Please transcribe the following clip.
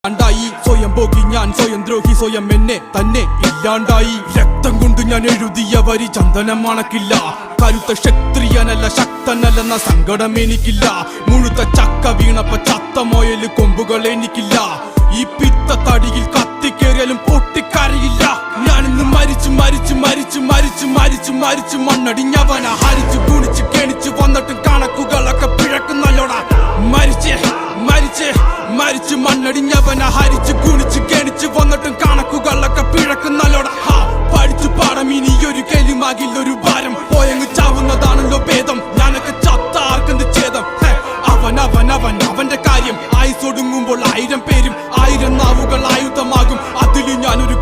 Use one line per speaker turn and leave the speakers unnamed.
ായി സ്വയം പോകി ഞാൻ സ്വയം ദ്രോഹി സ്വയം എന്നെ തന്നെ ഇല്ലാണ്ടായി രക്തം കൊണ്ട് ഞാൻ എഴുതിയ വരി ചന്ദനം മണക്കില്ല കരുത്ത ക്ഷത്രിയനല്ല ശക്തനല്ലെന്ന സങ്കടം എനിക്കില്ല മുഴുത്ത ചക്ക വീണപ്പ ചത്ത മൊയല് കൊമ്പുകൾ എനിക്കില്ല ഈ പിത്ത തടിയിൽ കത്തിക്കേറിയാലും പൊട്ടിക്കരയില്ല ഞാനിന്ന് മരിച്ചു മരിച്ചു മരിച്ചു മരിച്ചു മരിച്ചു മരിച്ചു മണ്ണടിഞ്ഞവന ഹരിച്ചു കുണിച്ച് കെണിച്ചു വന്നിട്ടും കണക്കുകളൊക്കെ പിഴക്കുന്നല്ലോടാ മരിച്ചേ മരിച്ചേ മരിച്ചു മണ്ണടിഞ്ഞവന ഹരിച്ചു കുണിച്ച് കെണിച്ചു വന്നിട്ടും കണക്കുകളൊക്കെ പിഴക്കുന്നല്ലോടാ പഠിച്ചു പാടം ഇനി ഒരു കെലിമാകില്ലൊരു ഭാരം പോയങ്ങ് ചാവുന്നതാണല്ലോ ഭേദം ഞാനൊക്കെ ചത്ത ആർക്കെന്ത് ഛേദം അവന്റെ കാര്യം ആയുസൊടുങ്ങുമ്പോൾ 1000 പേരും 1000 നാവുകൾ ആയുധമാകും അതിൽ ഞാനൊരു